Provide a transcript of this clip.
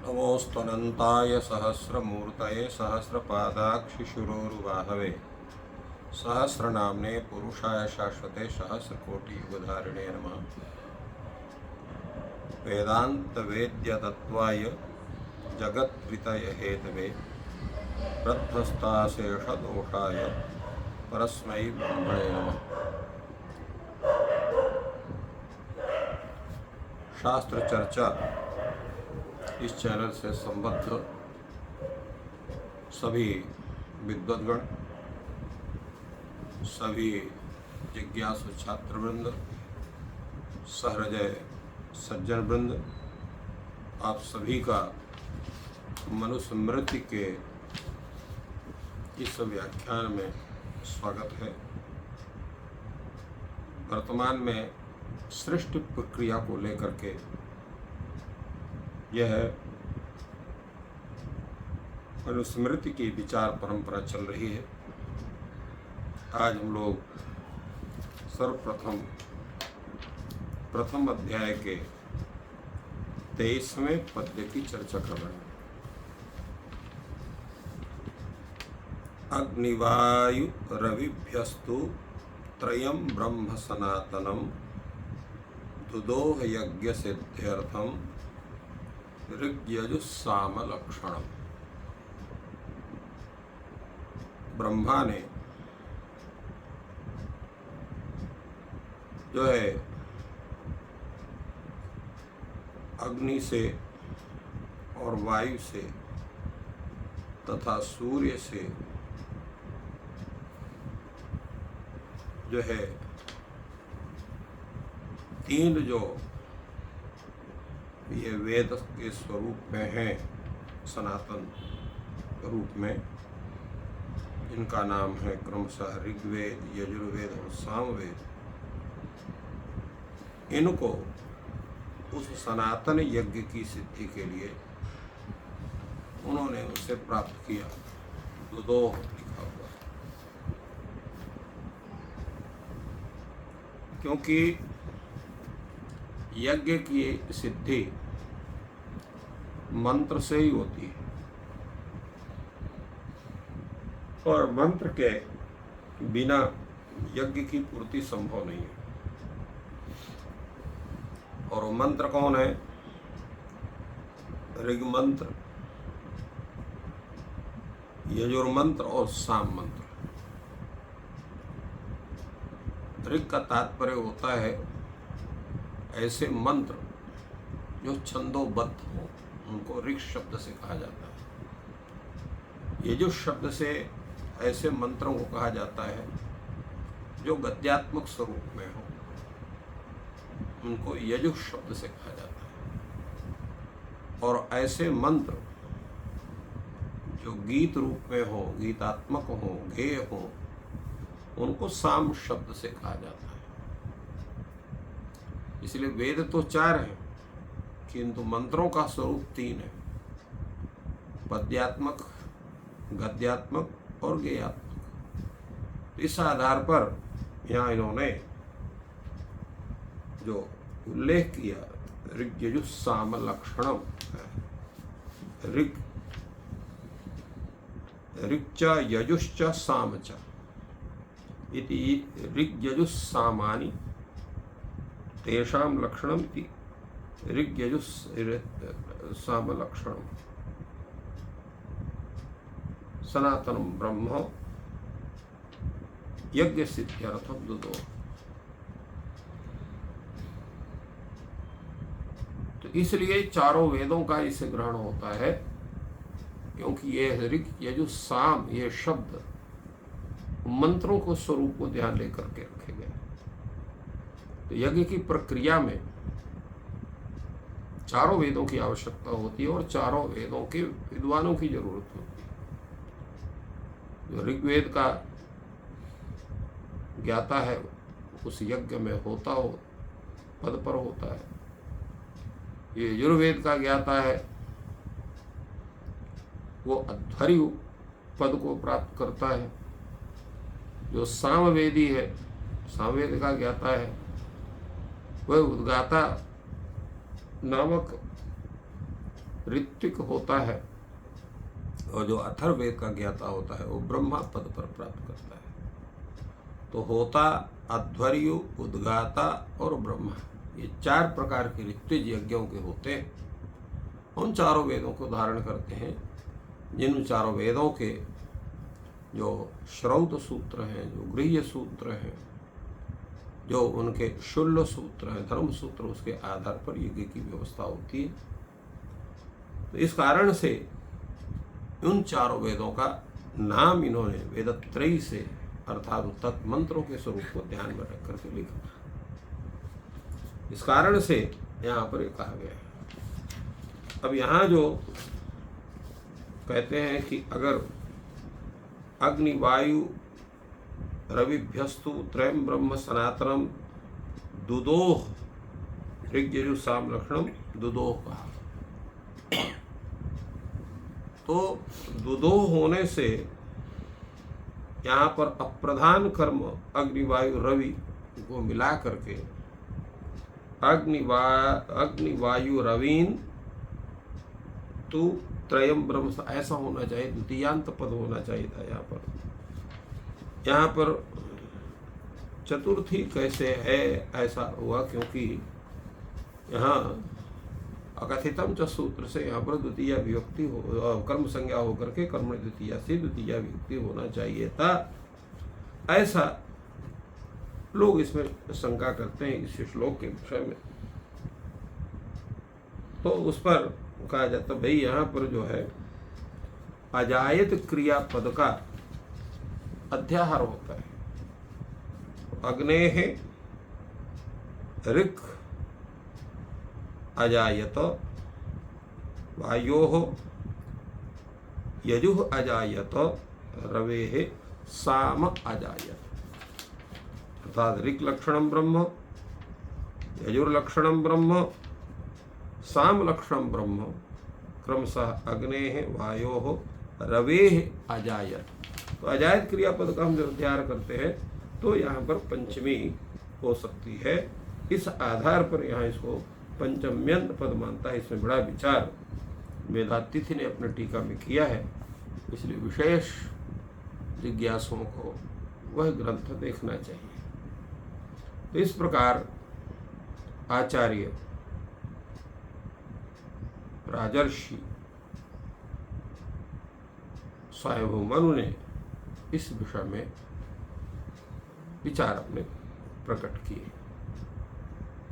नमोस्तनन्ताय सहस्रमूर्तये सहस्रपादाक्षिशुरोरुबाहवे सहस्रनाम्ने पुरुषाय शाश्वते सहस्रकोटियुगधारिणे नमः। वेदान्तवेद्यतत्त्वाय जगत्प्रीतये हेतवे प्रध्वस्ताशेषदोषाय परस्मै ब्रह्मणे नमः। शास्त्र चर्चा इस चैनल से संबद्ध सभी विद्वद्गण, सभी जिज्ञासु छात्रवृंद, सहृदय सज्जन वृंद, आप सभी का मनुस्मृति के इस व्याख्यान में स्वागत है। वर्तमान में सृष्टि प्रक्रिया को लेकर के यह मनुस्मृति की विचार परंपरा चल रही है। आज हम लोग प्रथम अध्याय के 23वें पद्य की चर्चा कर रहे हैं। अग्निवायु रविभ्यस्तु त्रयं ब्रह्म सनातनम दुदोह यज्ञ सिद्ध्यर्थम ऋग्यजुस्साम लक्षणम। ब्रह्मा ने जो है अग्नि से और वायु से तथा सूर्य से जो है तीन जो ये वेद के स्वरूप में हैं, सनातन रूप में, इनका नाम है क्रमशः ऋग्वेद, यजुर्वेद और सामवेद। इनको उस सनातन यज्ञ की सिद्धि के लिए उन्होंने उसे प्राप्त किया। दुदोह लिखा हुआ, क्योंकि यज्ञ की सिद्धि मंत्र से ही होती है और मंत्र के बिना यज्ञ की पूर्ति संभव नहीं है। और वो मंत्र कौन है? ऋग मंत्र, यजुर मंत्र और साम मंत्र। ऋग का तात्पर्य होता है ऐसे मंत्र जो छंदोबद्ध हो, उनको ऋग शब्द से कहा जाता है। यजुः शब्द से ऐसे मंत्रों को कहा जाता है जो गद्यात्मक स्वरूप में हो, उनको यजुः शब्द से कहा जाता है। और ऐसे मंत्र जो गीत रूप में हो, गीतात्मक हो, गेय हो, उनको साम शब्द से कहा जाता है। इसलिए वेद तो 4 हैं, किंतु मंत्रों का स्वरूप 3 है, पद्यात्मक, गद्यात्मक और गेयात्मक। इस आधार पर यहाँ इन्होंने जो उल्लेख किया ऋग्यजुस्साम लक्षणम, ऋक्च यजुश्च सामच इति ऋग्यजुस्सामानि तेषां लक्षणम इति ऋग्यजुस्साम लक्षणम। सनातनम ब्रह्म यज्ञ सिद्ध्यर्थम दुदोह। तो इसलिए चारों वेदों का इसे ग्रहण होता है, क्योंकि ये ऋग यजुः साम ये शब्द मंत्रों को स्वरूप को ध्यान लेकर के रखे गए। तो यज्ञ की प्रक्रिया में चारों वेदों की आवश्यकता होती है और चारों वेदों के विद्वानों की जरूरत होती है। जो ऋग्वेद का ज्ञाता है उस यज्ञ में होता हो, पद पर होता है। ये यजुर्वेद का ज्ञाता है, वो अध्वर्यु पद को प्राप्त करता है। जो सामवेदी है, सामवेद का ज्ञाता है, वह उद्गाता नामक ऋत्विक होता है और जो अथर्ववेद का ज्ञाता होता है वो ब्रह्मा पद पर प्राप्त करता है। तो होता, अध्वर्यु, उद्गाता और ब्रह्मा, ये 4 प्रकार के ऋत्विज यज्ञों के होते हैं। उन चारों वेदों को धारण करते हैं, जिन चारों वेदों के जो श्रौत सूत्र हैं, जो गृह्य सूत्र हैं, जो उनके शुल्ल सूत्र हैं, धर्म सूत्र, उसके आधार पर यज्ञ की व्यवस्था होती है। तो इस कारण से उन चारों वेदों का नाम इन्होंने वेदत्रयी से अर्थात तत् मंत्रों के स्वरूप को ध्यान में रख करके लिखा। इस कारण से यहाँ पर ये कहा गया है। अब यहाँ जो कहते हैं कि अगर अग्नि वायु रविभ्यस्तु त्रयं ब्रह्म सनातनम दुदोह, ऋग्यजु साम लक्षणम दुदोह कहा। तो दुदोह होने से यहाँ पर अप्रधान कर्म अग्नि वायु रवि को मिला करके अग्नि वायु रवीन तू त्रयम ब्रह्म, ऐसा होना चाहिए, द्वितीयांत पद होना चाहिए था। यहाँ पर चतुर्थी कैसे है ऐसा हुआ, क्योंकि यहाँ अकथितम च सूत्र से यहाँ पर द्वितीय विभक्ति हो, कर्म संज्ञा होकर के कर्म द्वितीय से द्वितीय विभक्ति होना चाहिए था, ऐसा लोग इसमें शंका करते हैं इस श्लोक के विषय में। तो उस पर कहा जाता भाई यहाँ पर जो है अजायत क्रियापद का अध्याहार होता है। अग्नेः ऋक् अजायत, वायोः यजुः अजायत, रवेः साम अजायत। अर्थात ऋक् लक्षणम ब्रह्म, यजुर्लक्षणम ब्रह्म, साम लक्षणम ब्रह्म, क्रमशः अग्नेः वायोः रवेः अजायत। तो अजायत क्रियापद का हम जब अध्ययन करते हैं तो यहाँ पर पंचमी हो सकती है। इस आधार पर यहाँ इसको पंचम्यंत पद मानता है। इसमें बड़ा विचार वेदातिथि ने अपने टीका में किया है, इसलिए विशेष जिज्ञासुओं को वह ग्रंथ देखना चाहिए। तो इस प्रकार आचार्य राजर्षि स्वयंभू मनु ने इस विषय में विचार अपने प्रकट किए।